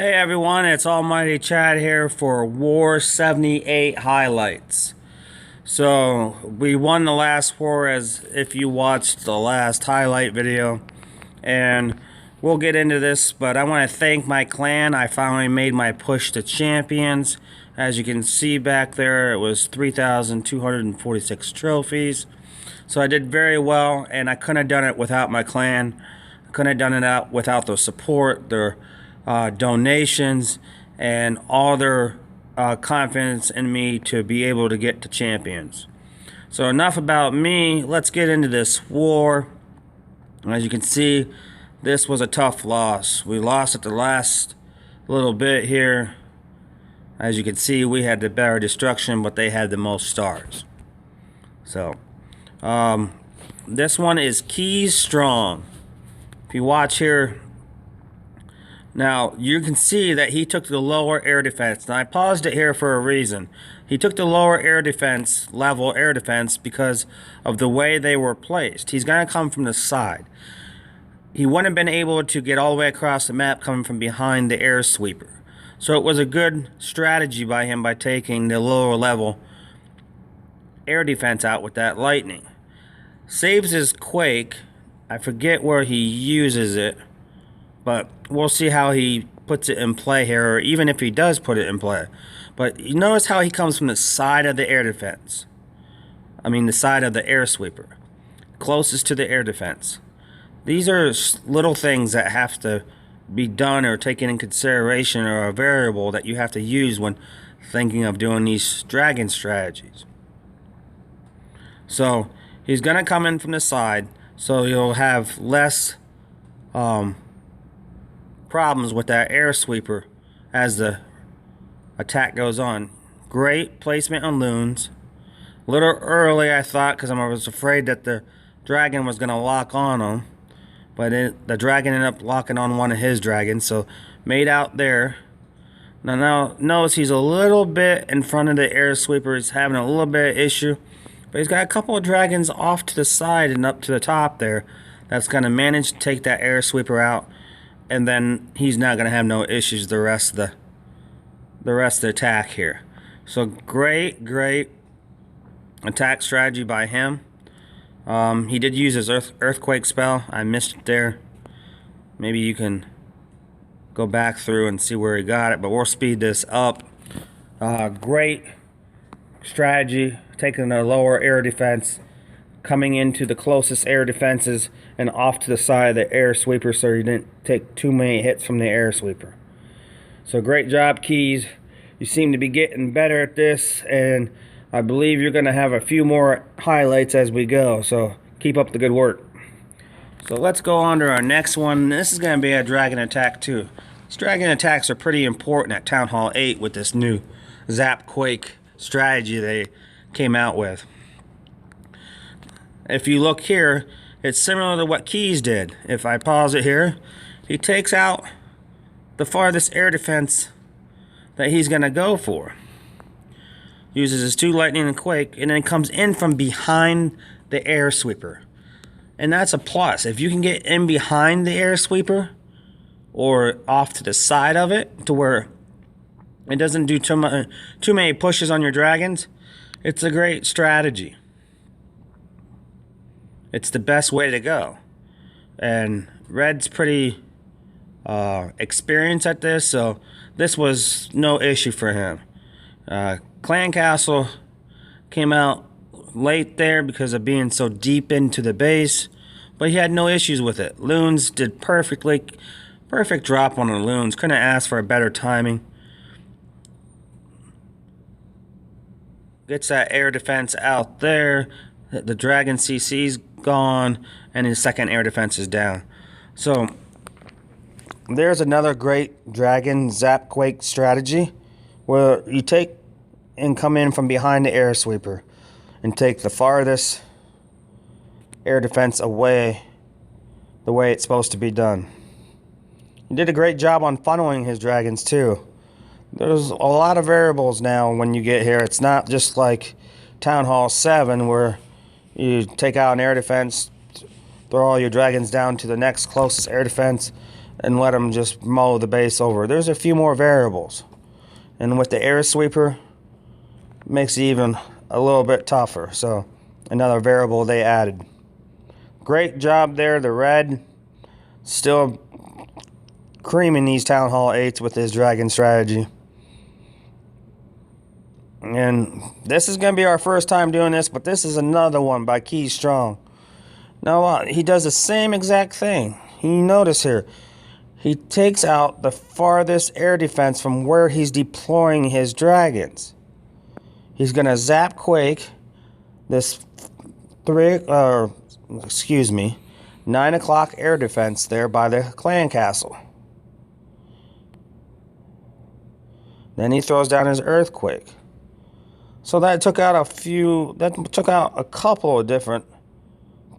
Hey everyone, it's Almighty Chad here for War 78 highlights. So, we won the last war, as if you watched the last highlight video, and we'll get into this, but I want to thank my clan. I finally made my push to champions. As you can see back there, it was 3,246 trophies. So I did very well, and I couldn't have done it without my clan. I couldn't have done it without their support, their donations, and all their confidence in me to be able to get to champions. So enough about me. Let's get into this war. As you can see, this was a tough loss. We lost at the last little bit here. As you can see, we had the better destruction, but they had the most stars. So this one is Keys Strong. If you watch here, now, you can see that he took the lower air defense. Now, I paused it here for a reason. He took the lower air defense, level air defense, because of the way they were placed. He's going to come from the side. He wouldn't have been able to get all the way across the map coming from behind the air sweeper. So it was a good strategy by him by taking the lower level air defense out with that lightning. Saves his quake. I forget where he uses it, but we'll see how he puts it in play here, or even if he does put it in play. But you notice how he comes from the side of the air defense. I mean the side of the air sweeper. Closest to the air defense. These are little things that have to be done or taken in consideration, or a variable that you have to use when thinking of doing these dragon strategies. So he's going to come in from the side, so you'll have less problems with that air sweeper as the attack goes on. Great placement on loons. A little early, I thought, because I was afraid that the dragon was going to lock on him, but the dragon ended up locking on one of his dragons, so made out there. Now notice he's a little bit in front of the air sweeper. He's having a little bit of issue, but he's got a couple of dragons off to the side and up to the top there that's going to manage to take that air sweeper out. And then he's not going to have no issues the rest of the attack here. So great attack strategy by him. He did use his earthquake spell. I missed it there. Maybe you can go back through and see where he got it, but we'll speed this up. Great strategy, taking the lower air defense, coming into the closest air defenses and off to the side of the air sweeper, so you didn't take too many hits from the air sweeper. So great job, Keys. You seem to be getting better at this, and I believe you're going to have a few more highlights as we go, so keep up the good work. So let's go on to our next one. This is going to be a dragon attack too. These dragon attacks are pretty important at Town Hall 8 with this new Zap Quake strategy they came out with. If you look here, it's similar to what Keys did. If I pause it here, he takes out the farthest air defense that he's going to go for. Uses his 2 lightning and quake, and then comes in from behind the air sweeper. And that's a plus. If you can get in behind the air sweeper, or off to the side of it, to where it doesn't do too many pushes on your dragons, it's a great strategy. It's the best way to go. And Red's pretty experienced at this, so this was no issue for him. Clan Castle came out late there because of being so deep into the base, but he had no issues with it. Loons did perfectly. Perfect drop on the loons. Couldn't ask for a better timing. Gets that air defense out there. The dragon CC's gone, and his second air defense is down. So there's another great dragon zap quake strategy, where you take and come in from behind the air sweeper and take the farthest air defense away the way it's supposed to be done. He did a great job on funneling his dragons too. There's a lot of variables now when you get here. It's not just like Town Hall 7 where you take out an air defense, throw all your dragons down to the next closest air defense, and let them just mow the base over. There's a few more variables. And with the air sweeper, makes it even a little bit tougher. So another variable they added. Great job there. The red still creaming these Town Hall 8s with his dragon strategy. And this is going to be our first time doing this, but this is another one by Key Strong. Now he does the same exact thing. You notice here, he takes out the farthest air defense from where he's deploying his dragons. He's going to zap Quake this 9 o'clock air defense there by the clan castle. Then he throws down his earthquake. So that took out a couple of different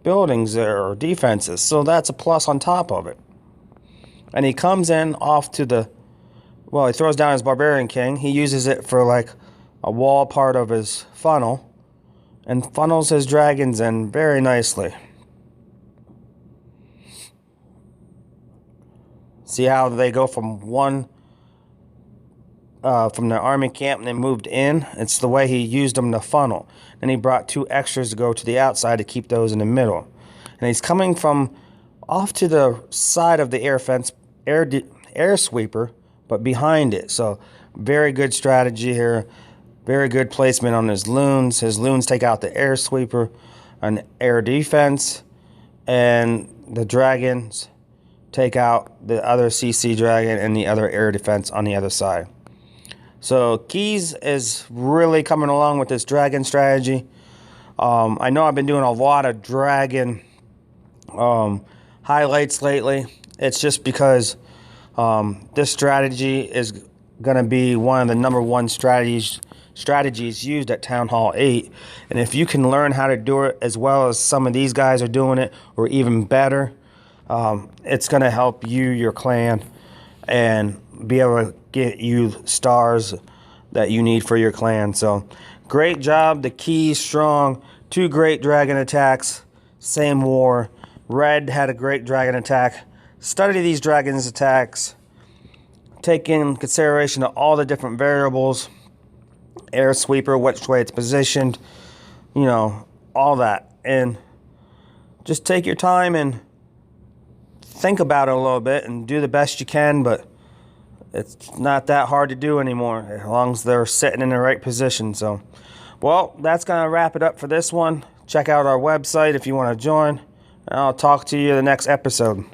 buildings there, or defenses. So that's a plus on top of it. And he comes in off to the, he throws down his Barbarian King. He uses it for like a wall part of his funnel, and funnels his dragons in very nicely. See how they go from from the army camp and they moved in? It's the way he used them to funnel. And he brought 2 extras to go to the outside to keep those in the middle. And he's coming from off to the side of the air fence, air sweeper, but behind it. So very good strategy here. Very good placement on his loons. His loons take out the air sweeper, an air defense, and the dragons take out the other CC dragon and the other air defense on the other side. So Keys is really coming along with this dragon strategy. I know I've been doing a lot of dragon highlights lately. It's just because this strategy is going to be one of the #1 strategies used at Town Hall 8. And if you can learn how to do it as well as some of these guys are doing it, or even better, it's going to help you, your clan, and be able to get you stars that you need for your clan. So great job. The Key Strong. 2 great dragon attacks. Same war. Red had a great dragon attack. Study these dragons attacks. Take in consideration of all the different variables. Air sweeper, which way it's positioned, all that. And just take your time and think about it a little bit and do the best you can, but it's not that hard to do anymore as long as they're sitting in the right position. So, that's going to wrap it up for this one. Check out our website if you want to join, and I'll talk to you in the next episode.